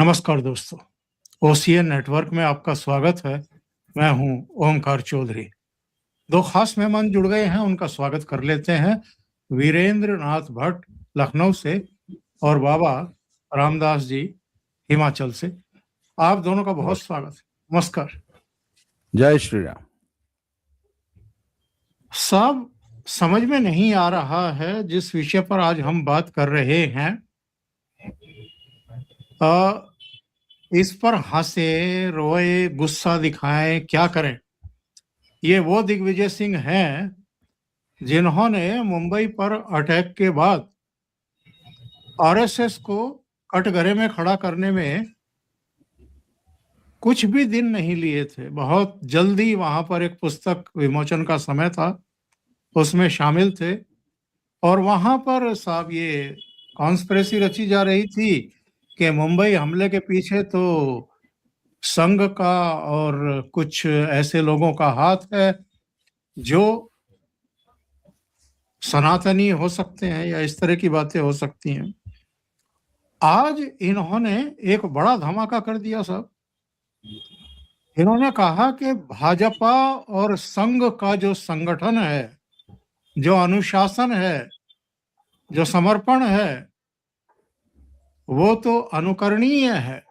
नमस्कार दोस्तों, OCN network में आपका स्वागत है। मैं हूं ओमकार चौधरी। दो खास मेहमान जुड़ गए हैं, उनका स्वागत कर लेते हैं। वीरेंद्र नाथ भट्ट लखनऊ से और बाबा रामदास जी हिमाचल से। आप दोनों का बहुत स्वागत है। नमस्कार। जय श्री राम। सब समझ में नहीं आ रहा है जिस विषय पर आज हम बात कर रहे हैं। इस पर हंसे, रोए, गुस्सा दिखाएं, क्या करें। ये वो दिग्विजय सिंह हैं जिन्होंने मुंबई पर अटैक के बाद आरएसएस को कटघरे में खड़ा करने में कुछ भी दिन नहीं लिए थे। बहुत जल्दी वहां पर एक पुस्तक विमोचन का समय था, उसमें शामिल थे। और वहां पर साहब ये कॉन्स्पिरेसी रची जा रही थी कि मुंबई हमले के पीछे तो संघ का और कुछ ऐसे लोगों का हाथ है जो सनातनी हो सकते हैं या इस तरह की बातें हो सकती हैं। आज इन्होंने एक बड़ा धमाका कर दिया साहब। इन्होंने कहा कि भाजपा और संघ का जो संगठन है, जो अनुशासन है, जो समर्पण है, वो तो अनुकरणीय है।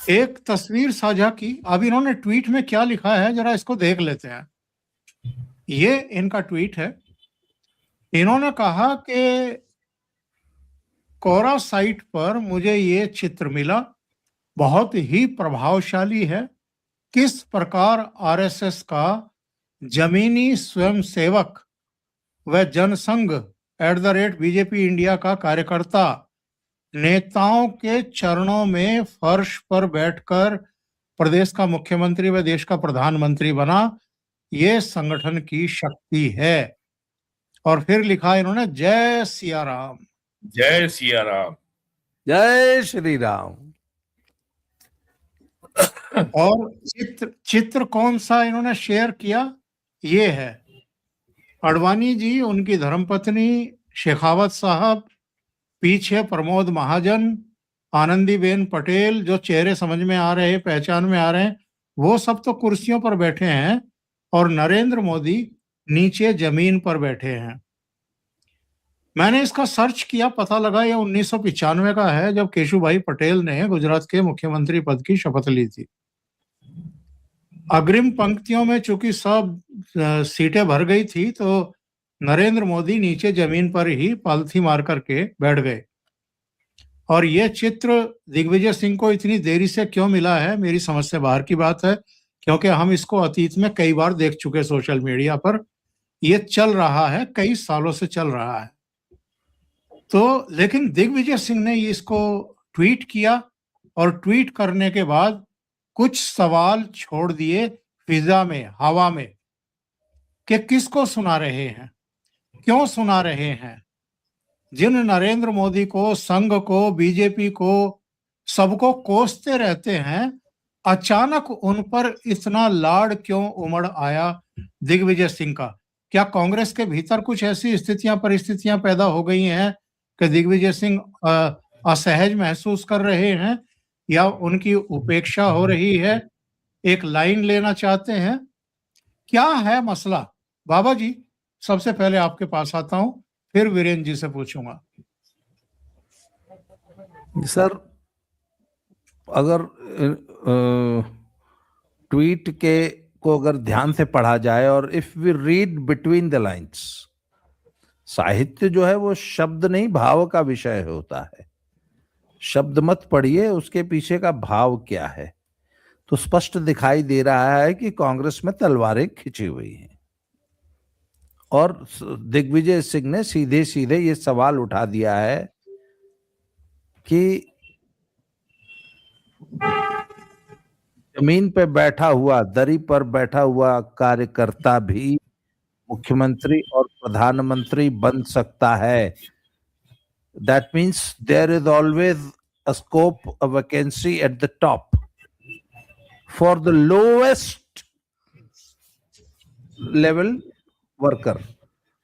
एक तस्वीर साझा की। अब इन्होंने ट्वीट में क्या लिखा है जरा इसको देख लेते हैं। ये इनका ट्वीट है। इन्होंने कहा कि कोरा साइट पर मुझे ये चित्र मिला, बहुत ही प्रभावशाली है। किस प्रकार आरएसएस का जमीनी स्वयंसेवक व जनसंघ @बीजेपी इंडिया का कार्यकर्ता नेताओं के चरणों में फर्श पर बैठकर प्रदेश का मुख्यमंत्री व देश का प्रधानमंत्री बना। ये संगठन की शक्ति है। और फिर लिखा इन्होंने, जय सिया राम। जय सिया राम। जय श्री राम। और चित्र कौन सा इन्होंने शेयर किया, ये है अडवाणी जी, उनकी धर्मपत्नी शेखावत साहब, पीछे प्रमोद महाजन, आनंदीबेन पटेल, जो चेहरे समझ में आ रहे, पहचान में आ रहे हैं, वो सब तो कुर्सियों पर बैठे हैं और नरेंद्र मोदी नीचे जमीन पर बैठे हैं। मैंने इसका सर्च किया, पता लगा ये 1995 का है, जब केशुभाई पटेल ने गुजरात के मुख्यमंत्री पद की शपथ ली थी। अग्रिम पंक्तियों में चूंकि सब सीटें भर गई थी तो नरेंद्र मोदी नीचे जमीन पर ही पालथी मार करके बैठ गए। और ये चित्र दिग्विजय सिंह को इतनी देरी से क्यों मिला है, मेरी समझ से बाहर की बात है, क्योंकि हम इसको अतीत में कई बार देख चुके सोशल मीडिया पर। ये चल रहा है, कई सालों से चल रहा है। तो लेकिन दिग्विजय सिंह ने इसको ट्वीट किया और ट्वीट करने के बाद कुछ सवाल छोड़ दिए फिजा में, हवा में, कि किसको सुना रहे हैं, क्यों सुना रहे हैं। जिन नरेंद्र मोदी को, संघ को, बीजेपी को, सबको कोसते रहते हैं, अचानक उन पर इतना लाड क्यों उमड़ आया दिग्विजय सिंह का। क्या कांग्रेस के भीतर कुछ ऐसी परिस्थितियां पैदा हो गई हैं कि दिग्विजय सिंह असहज महसूस कर रहे हैं, या उनकी उपेक्षा हो रही है, एक लाइन लेना चाहते हैं, क्या है मसला? बाबा जी, सबसे पहले आपके पास आता हूं, फिर वीरेंद्र जी से पूछूंगा। सर, अगर ट्वीट के को अगर ध्यान से पढ़ा जाए और if we read between the lines, साहित्य जो है वो शब्द नहीं, भाव का विषय होता है। शब्द मत पढ़िए, उसके पीछे का भाव क्या है। तो स्पष्ट दिखाई दे रहा है कि कांग्रेस में तलवारें खिंची हुई हैं और दिग्विजय सिंह ने सीधे सीधे ये सवाल उठा दिया है कि जमीन पे बैठा हुआ, दरी पर बैठा हुआ कार्यकर्ता भी मुख्यमंत्री और प्रधानमंत्री बन सकता है। That means there is always a scope, a vacancy at the top for the lowest level worker।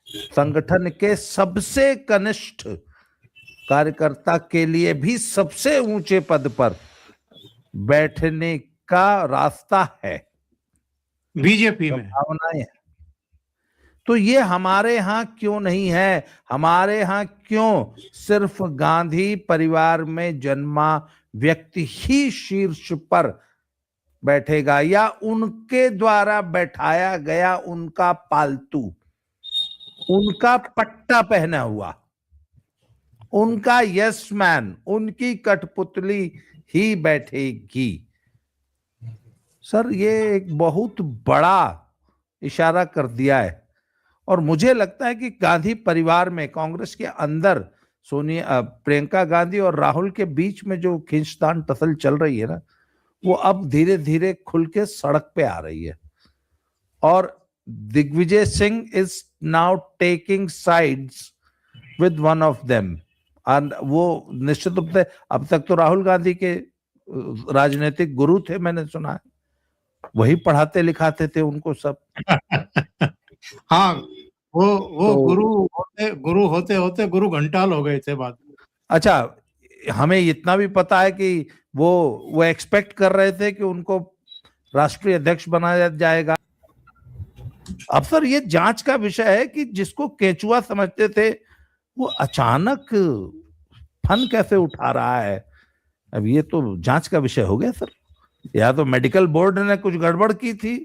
संगठन के सबसे कनिष्ठ कार्यकर्ता के लिए भी सबसे ऊंचे पद पर बैठने का रास्ता है, बीजेपी में। संभावनाएं हैं। तो ये हमारे यहाँ क्यों नहीं है? हमारे यहाँ क्यों सिर्फ गांधी परिवार में जन्मा व्यक्ति ही शीर्ष पर बैठेगा, या उनके द्वारा बैठाया गया उनका पालतू, उनका पट्टा पहना हुआ, उनका यस मैन, उनकी कठपुतली ही बैठेगी? सर, ये एक बहुत बड़ा इशारा कर दिया है। और मुझे लगता है कि गांधी परिवार में, कांग्रेस के अंदर सोनिया, प्रियंका गांधी और राहुल के बीच में जो खींचतान टसल चल रही है ना, वो अब धीरे धीरे खुल के सड़क पे आ रही है। और Digvijaya Singh is now taking sides with one of them. और वो निश्चित रूप से, अब तक तो राहुल गांधी के राजनीतिक गुरु थे, मैंने सुना है, वही पढ़ाते लिखाते थे उनको सब। हाँ, वो तो गुरु होते होते गुरु घंटाल हो गए थे बाद में। अच्छा, हमें इतना भी पता है कि वो एक्सपेक्ट कर रहे थे कि उनको राष्ट्रीय अध्यक्ष बनाया जाएगा। अब सर, ये जांच का विषय है कि जिसको केचुआ समझते थे वो अचानक फन कैसे उठा रहा है। अब ये तो जांच का विषय हो गया सर। या तो मेडिकल बोर्ड ने कुछ गड़बड़ की थी,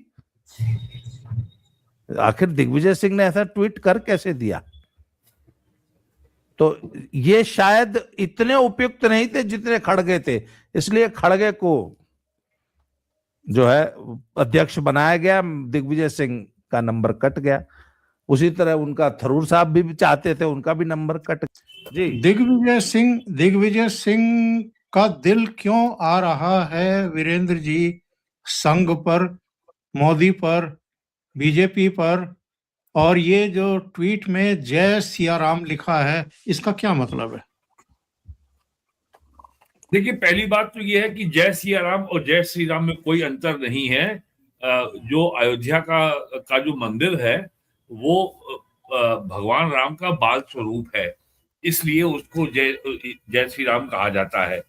आखिर दिग्विजय सिंह ने ऐसा ट्वीट कर कैसे दिया? तो ये शायद इतने उपयुक्त नहीं थे जितने खड़गे थे, इसलिए खड़गे को जो है अध्यक्ष बनाया गया, दिग्विजय सिंह का नंबर कट गया। उसी तरह उनका थरूर साहब भी चाहते थे, उनका भी नंबर कट जी। दिग्विजय सिंह का दिल क्यों आ रहा है वीरेंद्र जी संघ पर, मोदी पर, बीजेपी पर? और ये जो ट्वीट में जय सिया राम लिखा है, इसका क्या मतलब है? देखिए, पहली बात तो ये है कि जय सिया राम और जय श्री राम में कोई अंतर नहीं है। जो अयोध्या का जो मंदिर है वो भगवान राम का बाल स्वरूप है, इसलिए उसको जय श्री राम कहा जाता है।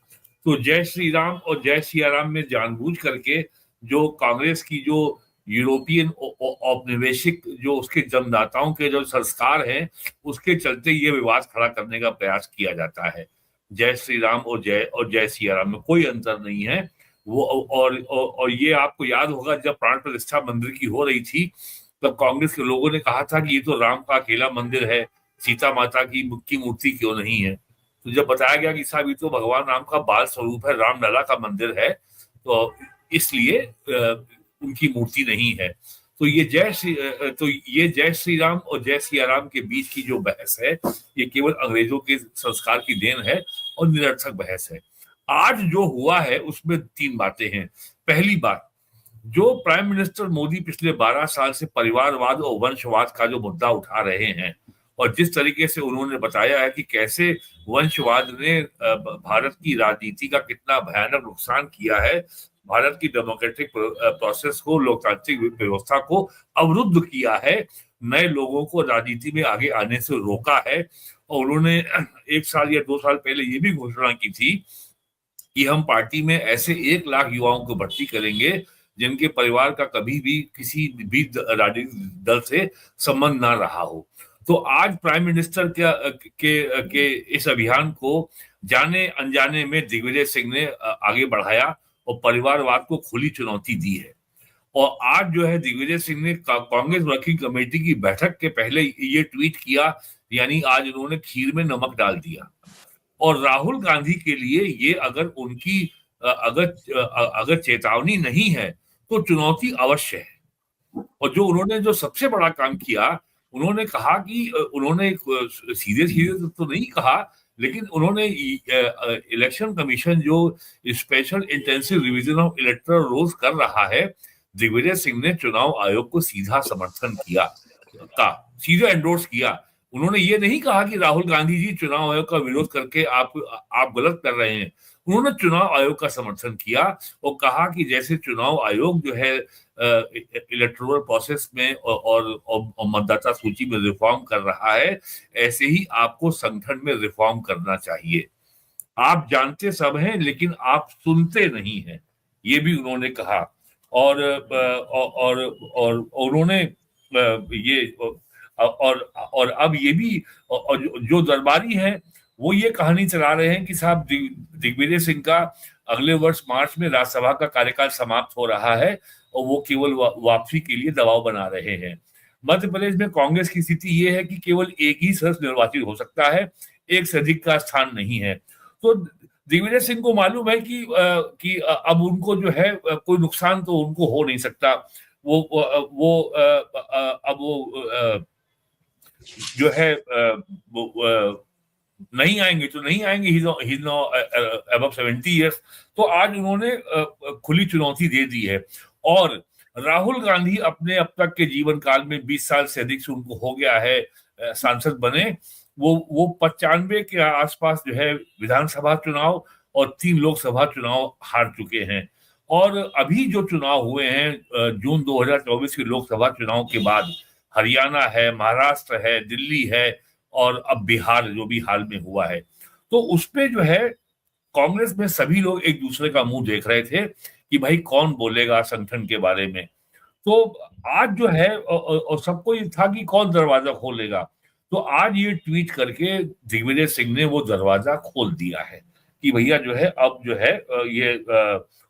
तो जय श्री राम और जय सिया राम में जानबूझ करके जो कांग्रेस की जो यूरोपियन औपनिवेशिक जो उसके जन्मदाताओं के जो संस्कार हैं, उसके चलते ये विवाद खड़ा करने का प्रयास किया जाता है। जय श्री राम और जय सिया राम में कोई अंतर नहीं है। वो और ये आपको याद होगा, जब प्राण प्रतिष्ठा मंदिर की हो रही थी तब कांग्रेस के लोगों ने कहा था कि ये तो राम का अकेला मंदिर है, सीता माता की मूर्ति क्यों नहीं है? तो जब बताया गया कि साहब ये तो भगवान राम का बाल स्वरूप है, रामलला का मंदिर है, तो इसलिए उनकी मूर्ति नहीं है। तो ये जय श्री राम और जय सिया राम के बीच की जो बहस है, ये केवल अंग्रेजों के संस्कार की देन है और निरर्थक बहस है। आज जो हुआ है उसमें तीन बातें हैं। पहली बात, जो प्राइम मिनिस्टर मोदी पिछले 12 साल से परिवारवाद और वंशवाद का जो मुद्दा उठा रहे हैं, और जिस तरीके से उन्होंने बताया है कि कैसे वंशवाद ने भारत की राजनीति का कितना भयानक नुकसान किया है, भारत की डेमोक्रेटिक प्रोसेस को, लोकतांत्रिक व्यवस्था को अवरुद्ध किया है, नए लोगों को राजनीति में आगे आने से रोका है। और उन्होंने 1 साल या 2 साल पहले ये भी घोषणा की थी कि हम पार्टी में ऐसे 1 लाख युवाओं को भर्ती करेंगे जिनके परिवार का कभी भी किसी भी राजनीतिक दल से संबंध ना रहा हो। तो आज प्राइम मिनिस्टर के इस अभियान को जाने अनजाने में दिग्विजय सिंह ने आगे बढ़ाया और परिवारवाद को खुली चुनौती दी है। और आज जो है दिग्विजय सिंह ने कांग्रेस वर्किंग कमेटी की बैठक के पहले ये ट्वीट किया, यानी आज उन्होंने खीर में नमक डाल दिया। और राहुल गांधी के लिए ये अगर उनकी अगर चेतावनी नहीं है तो चुनौती अवश्य है। और जो उन्होंने जो सबसे बड़ा काम किया, उन्होंने कहा कि उन्होंने सीधे सीधे तो नहीं कहा, लेकिन उन्होंने इलेक्शन कमीशन जो special intensive revision of electoral rolls कर रहा है, दिग्विजय सिंह ने चुनाव आयोग को सीधा समर्थन किया, सीधा एंडोर्स किया। उन्होंने ये नहीं कहा कि राहुल गांधी जी चुनाव आयोग का विरोध करके आप गलत कर रहे हैं। उन्होंने चुनाव आयोग का समर्थन किया और कहा कि जैसे चुनाव आयोग जो है इलेक्टोरल प्रोसेस में और मतदाता सूची में रिफॉर्म कर रहा है, ऐसे ही आपको संगठन में रिफॉर्म करना चाहिए। आप जानते सब हैं लेकिन आप सुनते नहीं हैं, ये भी उन्होंने कहा। और उन्होंने ये और अब ये भी और जो दरबारी हैं वो ये कहानी चला रहे हैं कि साहब दिग्विजय सिंह का अगले वर्ष मार्च में राज्यसभा का कार्यकाल समाप्त हो रहा है और वो केवल वापसी के लिए दबाव बना रहे हैं। मध्य प्रदेश में कांग्रेस की स्थिति ये है कि केवल एक ही सदस्य निर्वाचित हो सकता है, एक से अधिक का स्थान नहीं है। तो दिग्विजय सिंह को मालूम है कि अब उनको जो है कोई नुकसान तो उनको हो नहीं सकता। अब वो जो है नहीं आएंगे तो नहीं आएंगे। ही नो अबव 70 इयर्स। तो आज उन्होंने खुली चुनौती दे दी है। और राहुल गांधी अपने अब तक के जीवन काल में 20 साल से अधिक से उनको हो गया है सांसद बने, वो 95 के आसपास जो है विधानसभा चुनाव और 3 लोकसभा चुनाव हार चुके हैं। और अभी जो चुनाव हुए हैं जून 2024 के लोकसभा चुनाव के बाद, हरियाणा है, महाराष्ट्र है, दिल्ली है और अब बिहार जो भी हाल में हुआ है, तो उसपे जो है कांग्रेस में सभी लोग एक दूसरे का मुंह देख रहे थे कि भाई कौन बोलेगा संगठन के बारे में। तो आज जो है और सबको ये था कि कौन दरवाजा खोलेगा, तो आज ये ट्वीट करके दिग्विजय सिंह ने वो दरवाजा खोल दिया है कि भैया जो है अब जो है ये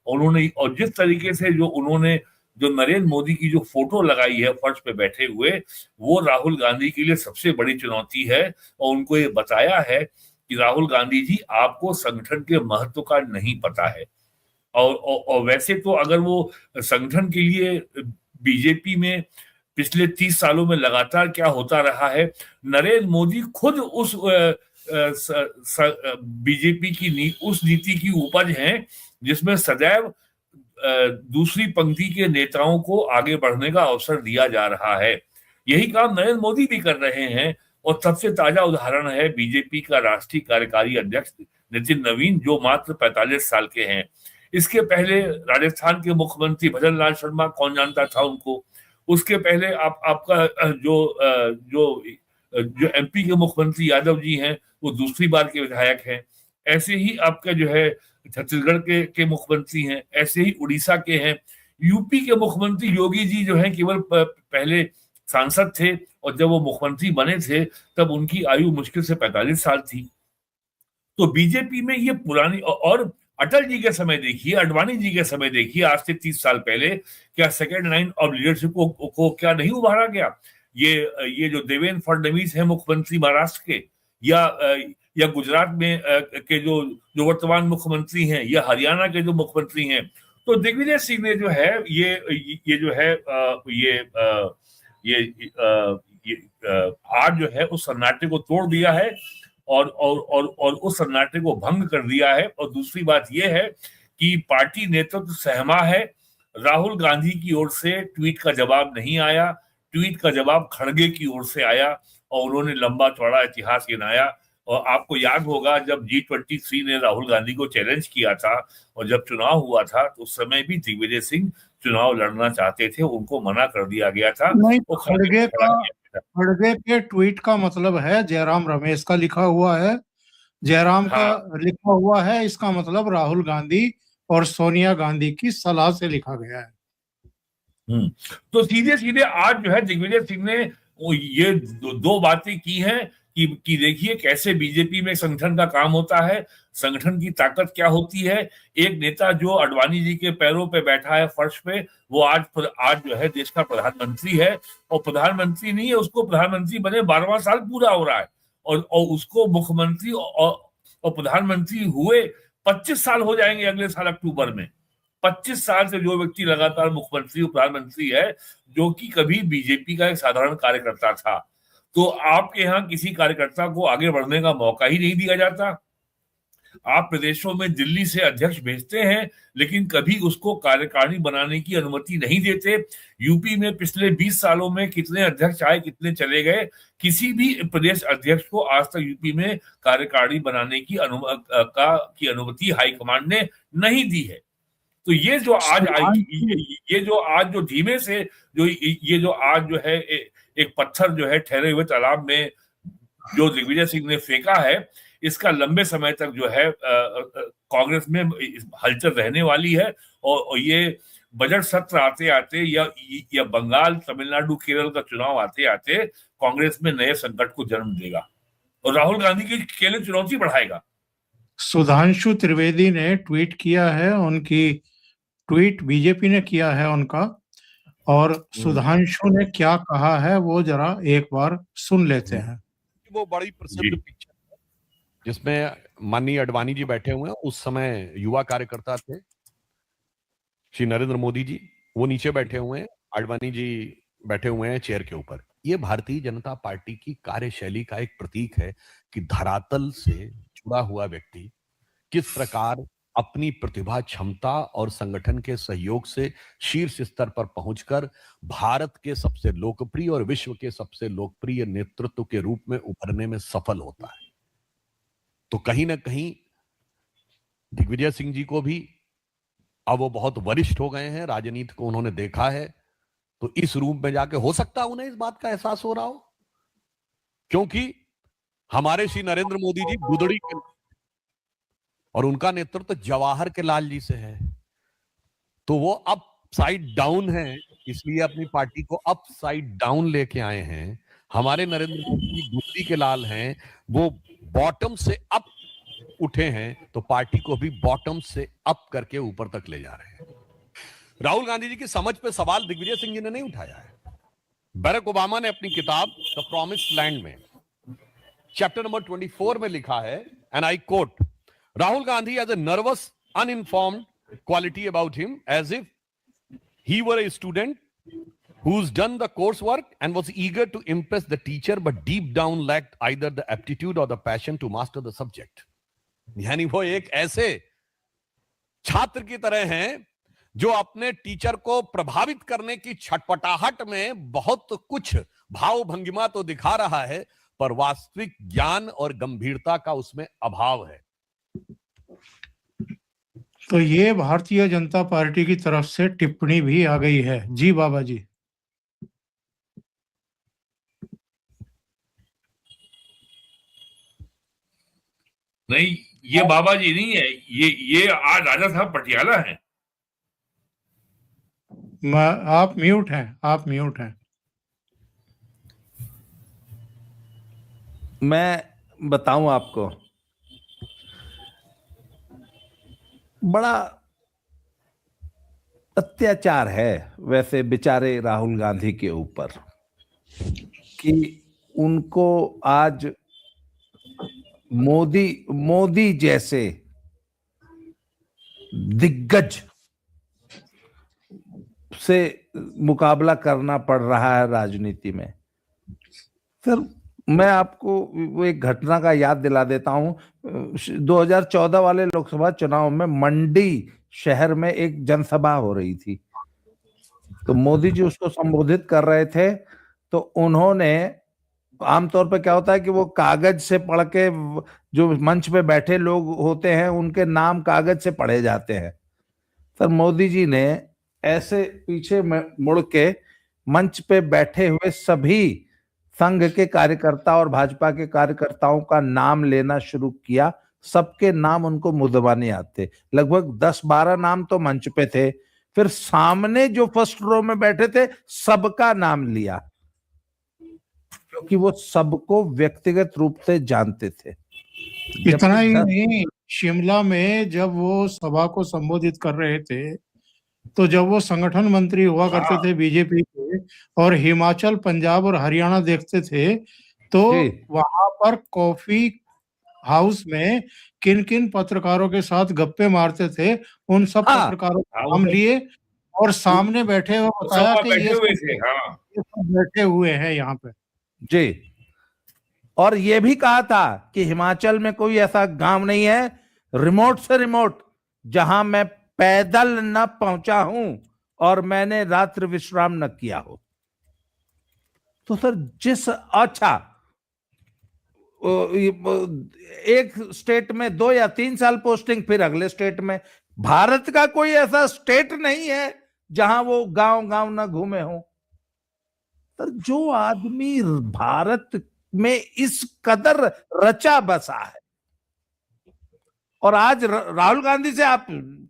उन्होंने, और जिस तरीके से जो उन्होंने जो नरेंद्र मोदी की जो फोटो लगाई है फर्श पे बैठे हुए, वो राहुल गांधी के लिए सबसे बड़ी चुनौती है। और उनको ये बताया है कि राहुल गांधी जी आपको संगठन के महत्व का नहीं पता है। और वैसे तो अगर वो संगठन के लिए बीजेपी में पिछले 30 सालों में लगातार क्या होता रहा है, नरेंद्र मोदी खुद उस बीजेपी की उस नीति की उपज है जिसमें सदैव दूसरी पंक्ति के नेताओं को आगे बढ़ने का अवसर दिया जा रहा है। यही काम नरेंद्र मोदी भी कर रहे हैं। और सबसे ताजा उदाहरण है बीजेपी का राष्ट्रीय कार्यकारी अध्यक्ष नितिन नवीन, जो मात्र 45 साल के हैं। इसके पहले राजस्थान के मुख्यमंत्री भजन लाल शर्मा, कौन जानता था उनको। उसके पहले आपका जो एमपी के मुख्यमंत्री यादव जी हैं, वो दूसरी बार के विधायक हैं। ऐसे ही आपका जो है छत्तीसगढ़ के मुख्यमंत्री हैं, ऐसे ही उड़ीसा के हैं। यूपी के मुख्यमंत्री योगी जी जो हैं केवल पहले सांसद थे और जब वो मुख्यमंत्री बने थे तब उनकी आयु मुश्किल से 45 साल थी। तो बीजेपी में ये पुरानी, और अटल जी के समय देखिए, अडवाणी जी के समय देखिए, आज से 30 साल पहले क्या सेकेंड लाइन ऑफ लीडरशिप को क्या नहीं उभारा गया। ये जो देवेंद्र फडणवीस है मुख्यमंत्री महाराष्ट्र के, या गुजरात में के जो वर्तमान मुख्यमंत्री हैं, या हरियाणा के जो मुख्यमंत्री हैं। तो दिग्विजय सिंह ने जो है ये जो है आज जो है उस सन्नाटे को तोड़ दिया है और उस सन्नाटे को भंग कर दिया है। और दूसरी बात यह है कि पार्टी नेतृत्व सहमा है। राहुल गांधी की ओर से ट्वीट का जवाब नहीं आया, ट्वीट का जवाब खड़गे की ओर से आया और उन्होंने लंबा चौड़ा इतिहास गिनाया। और आपको याद होगा जब G23 ने राहुल गांधी को चैलेंज किया था और जब चुनाव हुआ था तो उस समय भी दिग्विजय सिंह चुनाव लड़ना चाहते थे, उनको मना कर दिया गया था। नहीं, खड़गे के ट्वीट का मतलब है जयराम रमेश का लिखा हुआ है, जयराम का लिखा हुआ है, इसका मतलब राहुल गांधी और सोनिया गांधी की सलाह से लिखा गया है। तो सीधे सीधे आज जो है दिग्विजय सिंह ने ये दो बातें की हैं कि देखिए कैसे बीजेपी में संगठन का काम होता है, संगठन की ताकत क्या होती है। एक नेता जो अडवाणी जी के पैरों पे बैठा है फर्श पे, वो आज जो है देश का प्रधानमंत्री है। और प्रधानमंत्री नहीं है, उसको प्रधानमंत्री बने 12वां साल पूरा हो रहा है और उसको मुख्यमंत्री और प्रधानमंत्री हुए 25 साल हो जाएंगे अगले साल अक्टूबर में। 25 साल से जो व्यक्ति लगातार मुख्यमंत्री और प्रधानमंत्री है, जो कि कभी बीजेपी का एक साधारण कार्यकर्ता था। तो आपके यहाँ किसी कार्यकर्ता को आगे बढ़ने का मौका ही नहीं दिया जाता। आप प्रदेशों में दिल्ली से अध्यक्ष भेजते हैं, लेकिन कभी उसको कार्यकारिणी बनाने की अनुमति नहीं देते। यूपी में पिछले 20 सालों में कितने अध्यक्ष आए, कितने चले गए, किसी भी प्रदेश अध्यक्ष को आज तक यूपी में कार्यकारिणी बनाने की अनुमति हाईकमांड ने नहीं दी है। तो ये जो आज जो धीमे से ये जो आज जो है एक पत्थर जो है ठहरे हुए तालाब में जो दिग्विजय सिंह ने फेंका है, इसका लंबे समय तक जो है कांग्रेस में हलचल रहने वाली है। और ये बजट सत्र आते आते या बंगाल, तमिलनाडु, केरल का चुनाव आते आते कांग्रेस में नए संकट को जन्म देगा और राहुल गांधी के लिए चुनौती बढ़ाएगा। सुधांशु त्रिवेदी ने ट्वीट किया है, उनकी ट्वीट बीजेपी ने किया है उनका, और सुधांशु ने क्या कहा है वो जरा एक बार सुन लेते हैं। वो बड़ी प्रसिद्ध पिक्चर है जिसमें माननीय अडवाणी जी बैठे हुए हैं, उस समय युवा कार्यकर्ता थे श्री नरेंद्र मोदी जी, वो नीचे बैठे हुए हैं, अडवाणी जी बैठे हुए हैं चेयर के ऊपर। ये भारतीय जनता पार्टी की कार्यशैली का एक प्रतीक है कि धरातल से जुड़ा हुआ व्यक्ति किस प्रकार अपनी प्रतिभा, क्षमता और संगठन के सहयोग से शीर्ष स्तर पर पहुंचकर भारत के सबसे लोकप्रिय और विश्व के सबसे लोकप्रिय नेतृत्व के रूप में उभरने में सफल होता है। तो कहीं ना कहीं दिग्विजय सिंह जी को भी, अब वो बहुत वरिष्ठ हो गए हैं, राजनीति को उन्होंने देखा है, तो इस रूप में जाके हो सकता है उन्हें इस बात का एहसास हो रहा हो, क्योंकि हमारे श्री नरेंद्र मोदी जी गुदड़ी के और उनका नेतृत्व जवाहर के लाल जी से है, तो वो अप साइड डाउन है, इसलिए अपनी पार्टी को अप साइड डाउन लेके आए हैं। हमारे नरेंद्र मोदी जी गुदड़ी के लाल हैं, वो बॉटम से अप उठे हैं, तो पार्टी को भी बॉटम से अप करके ऊपर तक ले जा रहे हैं। राहुल गांधी जी की समझ पे सवाल दिग्विजय सिंह जी ने नहीं उठाया है। बराक ओबामा ने अपनी किताब द प्रॉमिस्ड लैंड में चैप्टर नंबर 24 में लिखा है, and I quote, Rahul Gandhi has a nervous, uninformed quality about him, as if he were a student who's done the coursework and was eager to impress the teacher, but deep down lacked either the aptitude or the passion to master the subject. यानी वो एक ऐसे छात्र की तरह हैं जो अपने टीचर को प्रभावित करने की छटपटाहट में बहुत कुछ भाव भंगिमा तो दिखा रहा है, पर वास्तविक ज्ञान और गंभीरता का उसमें अभाव है। तो ये भारतीय जनता पार्टी की तरफ से टिप्पणी भी आ गई है। जी बाबा जी। नहीं, ये बाबा जी नहीं है, ये आज राजा साहब पटियाला है। आप म्यूट हैं, आप म्यूट हैं। मैं बताऊं आपको, बड़ा अत्याचार है वैसे बेचारे राहुल गांधी के ऊपर कि उनको आज मोदी जैसे दिग्गज से मुकाबला करना पड़ रहा है राजनीति में। फिर मैं आपको वो एक घटना का याद दिला देता हूं। 2014 वाले लोकसभा चुनाव में मंडी शहर में एक जनसभा हो रही थी, तो मोदी जी उसको संबोधित कर रहे थे। तो उन्होंने, आमतौर पे क्या होता है कि वो कागज से पढ़ के, जो मंच पे बैठे लोग होते हैं उनके नाम कागज से पढ़े जाते हैं, तो मोदी जी ने ऐसे पीछे मुड़ के मंच पे बैठे हुए सभी संघ के कार्यकर्ता और भाजपा के कार्यकर्ताओं का नाम लेना शुरू किया। सबके नाम उनको मुद्दबानी आते, लगभग 10-12 नाम तो मंच पे थे। फिर सामने जो फर्स्ट रो में बैठे थे सबका नाम लिया, क्योंकि वो सबको व्यक्तिगत रूप से जानते थे। इतना ही नहीं, शिमला में जब वो सभा को संबोधित कर रहे थे, तो जब वो संगठन मंत्री हुआ करते थे बीजेपी के, और हिमाचल, पंजाब और हरियाणा देखते थे, तो वहां पर कॉफी हाउस में किन किन पत्रकारों के साथ गप्पे मारते थे, उन सब पत्रकारों का नाम लिए और सामने बैठे हुए बताया कि ये सब बैठे हुए हैं यहाँ पे। जी, और ये भी कहा था कि हिमाचल में कोई ऐसा गांव नहीं है, रिमोट से रिमोट, जहां मैं पैदल न पहुंचा हूं और मैंने रात्रि विश्राम न किया हो। तो सर एक स्टेट में 2 या 3 साल पोस्टिंग, फिर अगले स्टेट में। भारत का कोई ऐसा स्टेट नहीं है जहां वो गांव गांव ना घूमे हो। तो जो आदमी भारत में इस कदर रचा बसा है, और आज राहुल गांधी से आप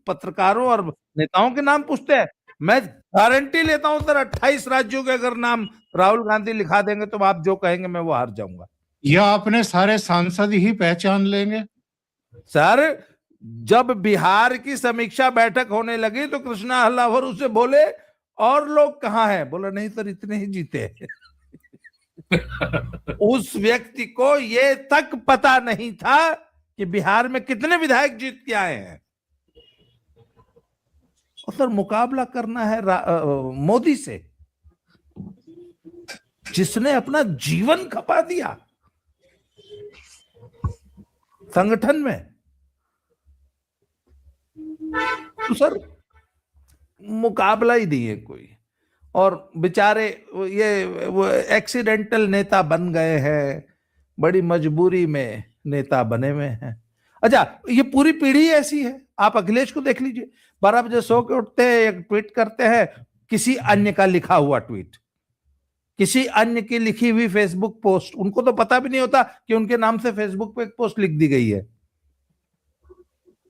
पत्रकारों और नेताओं के नाम पूछते हैं, मैं गारंटी लेता हूं सर 28 राज्यों के अगर नाम राहुल गांधी लिखा देंगे तो आप जो कहेंगे मैं वो हार जाऊंगा। या अपने सारे सांसद ही पहचान लेंगे। सर जब बिहार की समीक्षा बैठक होने लगी तो कृष्णा हल्लावर उसे बोले और लोग कहां हैं? बोला नहीं सर इतने ही जीते हैं। उस व्यक्ति को ये तक पता नहीं था कि बिहार में कितने विधायक जीत के आए हैं। और सर मुकाबला करना है मोदी से, जिसने अपना जीवन खपा दिया संगठन में। तो सर मुकाबला ही नहीं है कोई। और बेचारे ये वो एक्सीडेंटल नेता बन गए हैं, बड़ी मजबूरी में नेता बने हुए हैं। अच्छा, ये पूरी पीढ़ी ऐसी है। आप अखिलेश को देख लीजिए, 12 बजे सो के उठते हैं, एक ट्वीट करते हैं, किसी अन्य का लिखा हुआ ट्वीट, किसी अन्य की लिखी हुई फेसबुक पोस्ट। उनको तो पता भी नहीं होता कि उनके नाम से फेसबुक पे एक पोस्ट लिख दी गई है।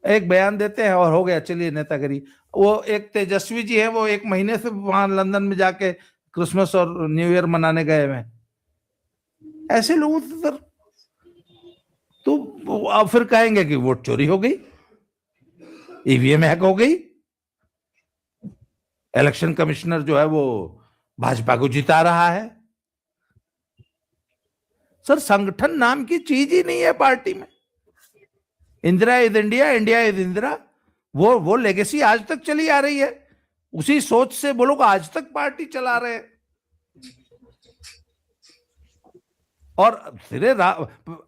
एक बयान देते हैं और हो गया, चलिए नेतागिरी। वो एक तेजस्वी जी है, वो 1 महीने से वहां लंदन में जाके क्रिसमस और न्यू ईयर मनाने गए हुए। ऐसे लोगों से सर तो अब फिर कहेंगे कि वोट चोरी हो गई, ईवीएम हैक हो गई, इलेक्शन कमिश्नर जो है वो भाजपा को जिता रहा है। सर संगठन नाम की चीज ही नहीं है पार्टी में। Indira is India, India is Indira, वो लेगेसी आज तक चली आ रही है। उसी सोच से वो लोग आज तक पार्टी चला रहे हैं। और फिर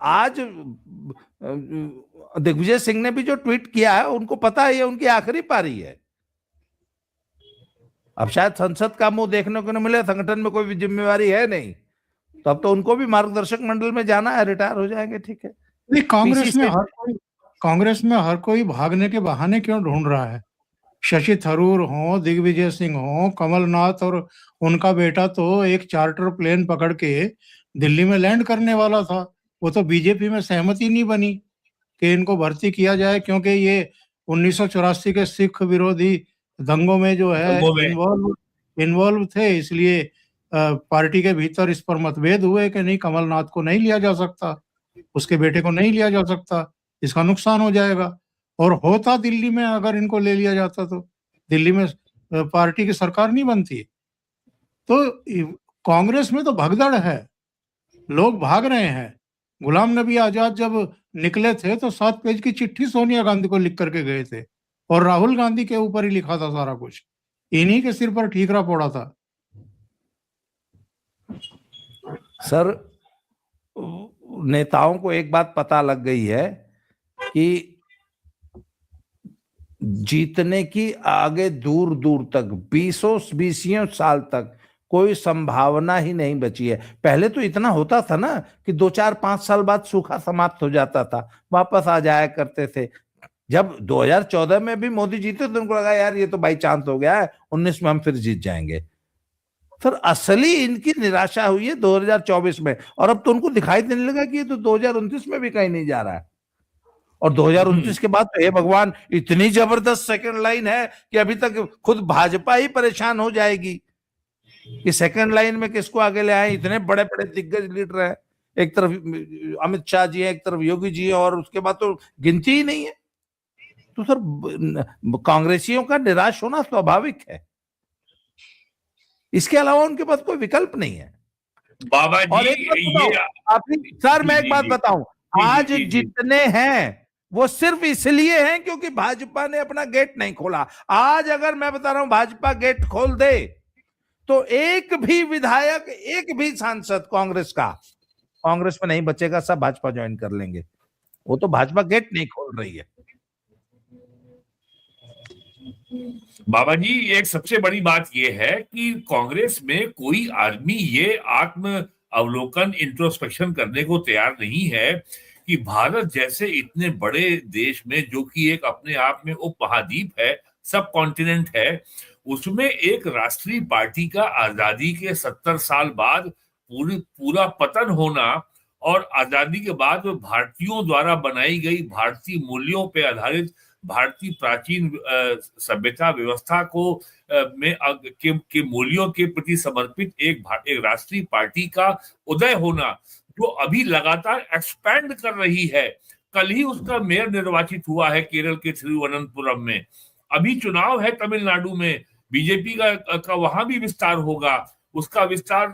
आज दिग्विजय सिंह ने भी जो ट्वीट किया है, उनको पता है ये उनकी आखिरी पारी है। अब शायद संसद का मुंह देखने को नहीं मिले, संगठन में कोई भी जिम्मेवारी है नहीं, तो अब तो उनको भी मार्गदर्शक मंडल में जाना है, रिटायर हो जाएंगे, ठीक है। नहीं, कांग्रेस में हर कोई भागने के बहाने क्यों ढूंढ रहा है? शशि थरूर हो, दिग्विजय सिंह हो, कमलनाथ और उनका बेटा तो एक चार्टर प्लेन पकड़ के दिल्ली में लैंड करने वाला था। वो तो बीजेपी में सहमति नहीं बनी कि इनको भर्ती किया जाए, क्योंकि ये 1984 के सिख विरोधी दंगों में जो है इन्वॉल्व थे। इसलिए पार्टी के भीतर इस पर मतभेद हुए कि नहीं, कमलनाथ को नहीं लिया जा सकता, उसके बेटे को नहीं लिया जा सकता, इसका नुकसान हो जाएगा। और होता दिल्ली में, अगर इनको ले लिया जाता तो दिल्ली में पार्टी की सरकार नहीं बनती। तो कांग्रेस में तो भगदड़ है, लोग भाग रहे हैं। गुलाम नबी आजाद जब निकले थे तो 7 पेज की चिट्ठी सोनिया गांधी को लिख करके गए थे, और राहुल गांधी के ऊपर ही लिखा था सारा कुछ, इन्हीं के सिर पर ठीकरा पड़ा था। सर नेताओं को एक बात पता लग गई है कि जीतने की आगे दूर दूर तक 20 साल तक कोई संभावना ही नहीं बची है। पहले तो इतना होता था ना कि 2-4-5 साल बाद सूखा समाप्त हो जाता था, वापस आ जाया करते थे। जब 2014 में भी मोदी जीते तो उनको लगा यार ये तो बाई चांस हो गया है, 19 में हम फिर जीत जाएंगे। फिर असली इनकी निराशा हुई है 2024 में, और अब तो उनको दिखाई देने लगा कि ये तो 2029 में भी कहीं नहीं जा रहा है। और 2029 के बाद तो हे भगवान, इतनी जबरदस्त सेकंड लाइन है कि अभी तक खुद भाजपा ही परेशान हो जाएगी कि सेकंड लाइन में किसको आगे ले आए। इतने बड़े बड़े दिग्गज लीडर हैं, एक तरफ अमित शाह जी है, एक तरफ योगी जी है, और उसके बाद तो गिनती ही नहीं है। तो सर कांग्रेसियों का निराश होना स्वाभाविक है, इसके अलावा उनके पास कोई विकल्प नहीं है। बाबा जी, और सर मैं एक बात बताऊं, आज जितने हैं वो सिर्फ इसलिए हैं क्योंकि भाजपा ने अपना गेट नहीं खोला। आज अगर मैं बता रहा हूं भाजपा गेट खोल दे तो एक भी विधायक, एक भी सांसद कांग्रेस में नहीं बचेगा, सब भाजपा ज्वाइन कर लेंगे। वो तो भाजपा गेट नहीं खोल रही है। बाबा जी, एक सबसे बड़ी बात यह है कि कांग्रेस में कोई आदमी ये आत्म अवलोकन इंट्रोस्पेक्शन करने को तैयार नहीं है कि भारत जैसे इतने बड़े देश में, जो कि एक अपने आप में उपमहाद्वीप है, सब कॉन्टिनेंट है, उसमें एक राष्ट्रीय पार्टी का आजादी के 70 साल बाद पूरा पतन होना और आजादी के बाद भारतीयों द्वारा बनाई गई भारतीय मूल्यों पर आधारित भारतीय प्राचीन सभ्यता व्यवस्था को के मूल्यों के प्रति समर्पित एक राष्ट्रीय पार्टी का उदय होना, जो अभी लगातार एक्सपैंड कर रही है। कल ही उसका मेयर निर्वाचित हुआ है केरल के तिरुवनंतपुरम में। अभी चुनाव है तमिलनाडु में, बीजेपी का वहां भी विस्तार होगा। उसका विस्तार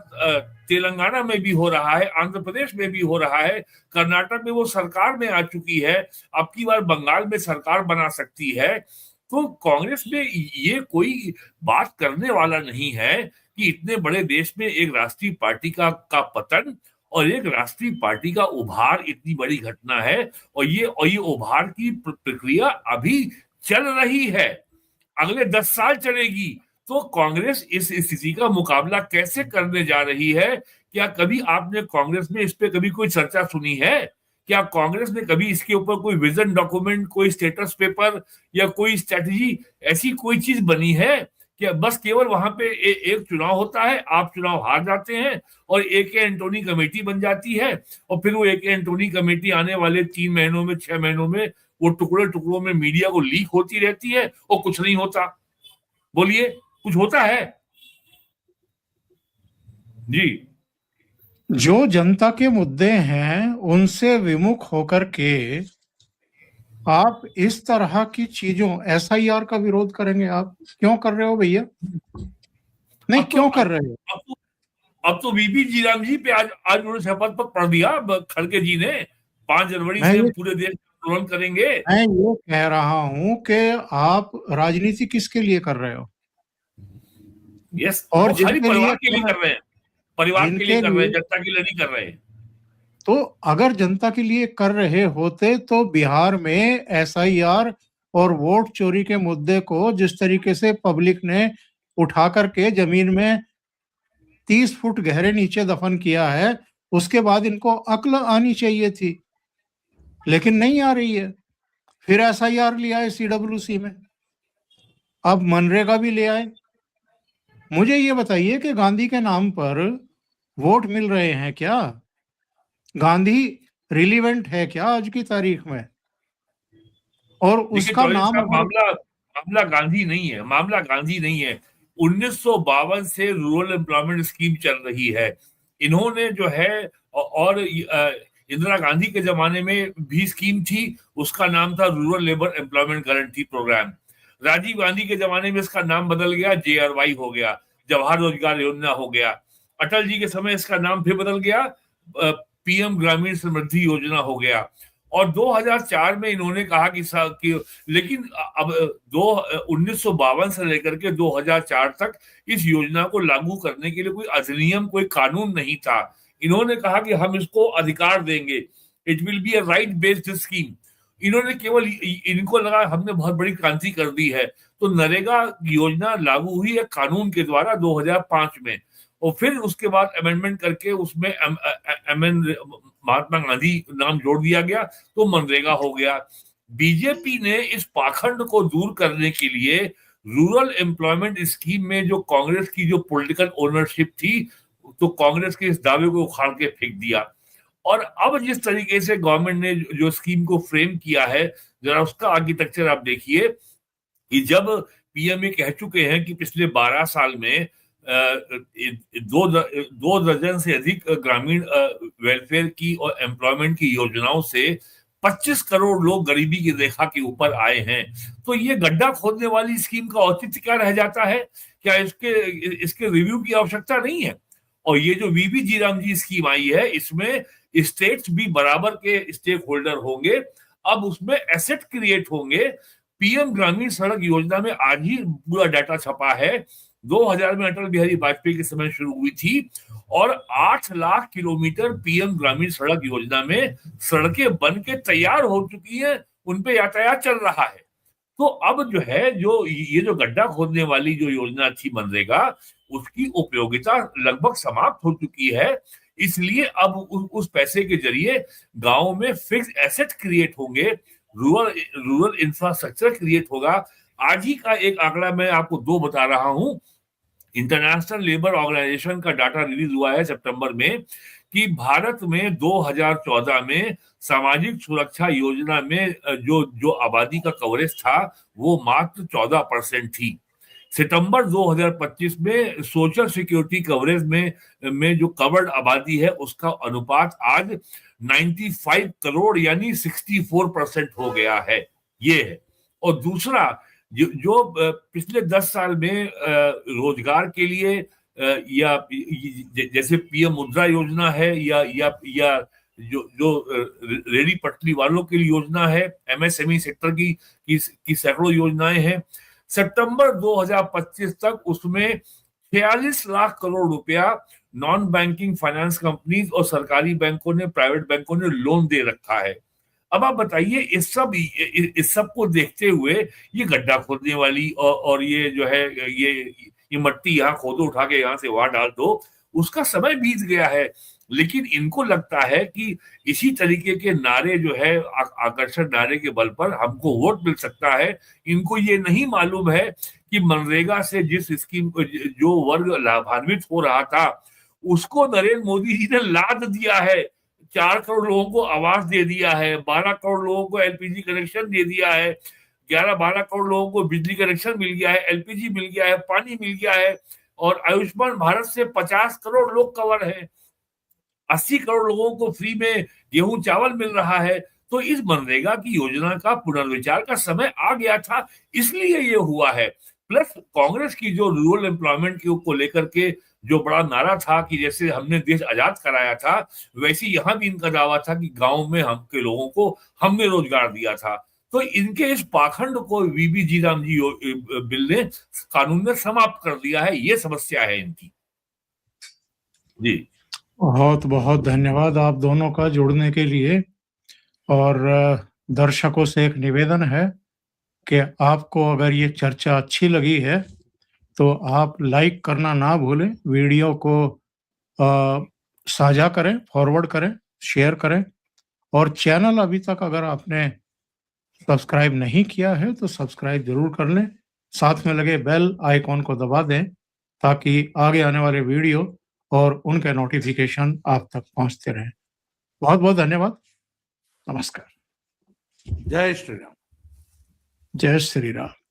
तेलंगाना में भी हो रहा है, आंध्र प्रदेश में भी हो रहा है, कर्नाटक में वो सरकार में आ चुकी है, अब की बार बंगाल में सरकार बना सकती है। तो कांग्रेस में ये कोई बात करने वाला नहीं है कि इतने बड़े देश में एक राष्ट्रीय पार्टी का पतन और एक राष्ट्रीय पार्टी का उभार इतनी बड़ी घटना है, और ये उभार की प्रक्रिया अभी चल रही है, अगले 10 साल चलेगी। तो कांग्रेस इस स्थिति का मुकाबला कैसे करने जा रही है? क्या कभी आपने कांग्रेस में इस पे कभी कोई चर्चा सुनी है? क्या कांग्रेस ने कभी इसके ऊपर कोई विजन डॉक्यूमेंट, कोई स्टेटस पेपर या कोई स्ट्रेटजी, ऐसी कोई चीज बनी है? क्या बस केवल वहां पे एक चुनाव होता है, आप चुनाव हार जाते हैं और AK एंटोनी कमेटी बन जाती है, और फिर वो AK एंटोनी कमेटी आने वाले 3 महीनों में, 6 महीनों में वो टुकड़े टुकड़ों में मीडिया को लीक होती रहती है और कुछ नहीं होता? बोलिए, कुछ होता है? जी, जो जनता के मुद्दे हैं उनसे विमुख होकर के आप इस तरह की चीजों, SIR का विरोध करेंगे? आप क्यों कर रहे हो भैया? नहीं, क्यों कर रहे हो? अब तो वीपी जीराम जी पे आज उन्होंने शपथ पत्र पढ़ दिया खड़गे जी ने, 5 जनवरी से पूरे देश में आंदोलन करेंगे। मैं ये कह रहा हूं कि आप राजनीति किसके लिए कर रहे हो? यस, और खाली परिवार के लिए कर रहे हैं, परिवार के लिए कर रहे हैं, जनता के लिए नहीं कर रहे हैं। तो अगर जनता के लिए कर रहे होते तो बिहार में SIR और वोट चोरी के मुद्दे को जिस तरीके से पब्लिक ने उठा करके जमीन में 30 फुट गहरे नीचे दफन किया है, उसके बाद इनको अक्ल आनी चाहिए थी, लेकिन नहीं आ रही है। फिर SIR ले आए CWC में, अब मनरेगा भी ले आए। मुझे ये बताइए कि गांधी के नाम पर वोट मिल रहे हैं क्या? गांधी रिलीवेंट है क्या आज की तारीख में? और उसका नाम मामला गांधी नहीं है, मामला गांधी नहीं है। 1952 से रूरल एम्प्लॉयमेंट स्कीम चल रही है। इन्होंने जो है, और इंदिरा गांधी के जमाने में भी स्कीम थी, उसका नाम था rural labour employment guarantee programme. Rajiv Gandhi के जमाने में इसका नाम बदल गया, JRY हो गया, जवाहर रोजगार योजना हो गया। अटल जी के समय इसका नाम फिर बदल गया, PM ग्रामीण समृद्धि योजना हो गया। और 2004 में इन्होंने कहा कि लेकिन अब 1952 से लेकर के 2004 तक इस योजना को लागू करने के लिए कोई अधिनियम, कोई कानून नहीं था। इन्होंने कहा कि हम इसको अधिकार देंगे, it will be a right based scheme. इन्होंने केवल, इनको लगा हमने बहुत बड़ी क्रांति कर दी है, तो नरेगा योजना लागू हुई है कानून के द्वारा 2005 में, और फिर उसके बाद अमेंडमेंट करके उसमें महात्मा गांधी नाम जोड़ दिया गया, तो मनरेगा हो गया। बीजेपी ने इस पाखंड को दूर करने के लिए रूरल एम्प्लॉयमेंट स्कीम में जो कांग्रेस की जो पॉलिटिकल ओनरशिप थी, तो कांग्रेस के इस दावे को उखाड़ के फेंक दिया। और अब जिस तरीके से गवर्नमेंट ने जो स्कीम को फ्रेम किया है, जरा उसका आर्किटेक्चर आप देखिए कि जब PM कह चुके हैं कि पिछले 12 साल में 2 दर्जन से अधिक ग्रामीण वेलफेयर की और एम्प्लॉयमेंट की योजनाओं से 25 करोड़ लोग गरीबी की रेखा के ऊपर आए हैं, तो ये गड्ढा खोदने वाली स्कीम का औचित्य क्या रह जाता है? क्या इसके रिव्यू की आवश्यकता नहीं है? और ये जो VV जीराम जी स्कीम आई है, इसमें स्टेट्स भी बराबर के स्टेक होल्डर होंगे। अब उसमें एसेट क्रिएट होंगे। PM ग्रामीण सड़क योजना में आज ही पूरा डाटा छपा है, 2000 में अटल बिहारी वाजपेयी के समय शुरू हुई थी, और 8 लाख किलोमीटर PM ग्रामीण सड़क योजना में सड़कें बन के तैयार हो चुकी हैं, उन पे यातायात चल रहा है। तो अब जो है जो ये जो गड्ढा खोदने वाली जो योजना थी मनरेगा, उसकी उपयोगिता लगभग समाप्त हो चुकी है। इसलिए अब उस पैसे के जरिए गांव में फिक्स एसेट क्रिएट होंगे, रूरल इंफ्रास्ट्रक्चर क्रिएट होगा। आज ही का एक आंकड़ा मैं आपको दो बता रहा हूं। इंटरनेशनल लेबर ऑर्गेनाइजेशन का डाटा रिलीज हुआ है सितंबर में कि भारत में 2014 में सामाजिक सुरक्षा योजना में जो आबादी का कवरेज था वो मात्र 14% थी। सितंबर 2025 में सोशल सिक्योरिटी कवरेज में जो कवर्ड आबादी है उसका अनुपात आज 95 करोड़ यानी 64% हो गया है। ये है। और दूसरा जो पिछले 10 साल में रोजगार के लिए या जैसे पीएम मुद्रा योजना है या जो रेडी पटरी वालों के लिए योजना है, एमएसएमई सेक्टर की सैकड़ों योजनाएं हैं। सितंबर 2025 तक उसमें 46 लाख करोड़ रुपया नॉन बैंकिंग फाइनेंस कंपनीज और सरकारी बैंकों ने, प्राइवेट बैंकों ने लोन दे रखा है। अब आप बताइए इस सब को देखते हुए ये गड्ढा खोदने वाली और ये जो है ये मट्टी यहाँ खोदो, उठा के यहाँ से वहां डाल दो, उसका समय बीत गया है। लेकिन इनको लगता है कि इसी तरीके के नारे जो है आकर्षण नारे के बल पर हमको वोट मिल सकता है। इनको ये नहीं मालूम है कि मनरेगा से जिस स्कीम जो वर्ग लाभान्वित हो रहा था उसको नरेंद्र मोदी जी ने लाद दिया है। 4 करोड़ लोगों को आवास दे दिया है, 12 करोड़ लोगों को एलपीजी कनेक्शन दे दिया है, 11-12 करोड़ लोगों को बिजली कनेक्शन मिल गया है, एलपीजी मिल गया है, पानी मिल गया है। और आयुष्मान भारत से 50 करोड़ लोग कवर है, 80 करोड़ लोगों को फ्री में गेहूं चावल मिल रहा है। तो इस मनरेगा की योजना का पुनर्विचार का समय आ गया था, इसलिए ये हुआ है। प्लस कांग्रेस की जो रूरल एम्प्लॉयमेंट को लेकर के जो बड़ा नारा था कि जैसे हमने देश आजाद कराया था, वैसे यहां भी इनका दावा था कि गांव में हम के लोगों को हमने रोजगार दिया था। तो इनके इस पाखंड को वीबी जी राम जी बिल ने कानून में समाप्त कर दिया है। ये समस्या है इनकी। जी बहुत बहुत धन्यवाद आप दोनों का जुड़ने के लिए। और दर्शकों से एक निवेदन है कि आपको अगर ये चर्चा अच्छी लगी है तो आप लाइक करना ना भूलें, वीडियो को साझा करें, फॉरवर्ड करें, शेयर करें। और चैनल अभी तक अगर आपने सब्सक्राइब नहीं किया है तो सब्सक्राइब जरूर कर लें, साथ में लगे बेल आइकॉन को दबा दें ताकि आगे आने वाले वीडियो और उनके नोटिफिकेशन आप तक पहुंचते रहें। बहुत बहुत धन्यवाद। नमस्कार। जय श्री राम। जय श्री राम।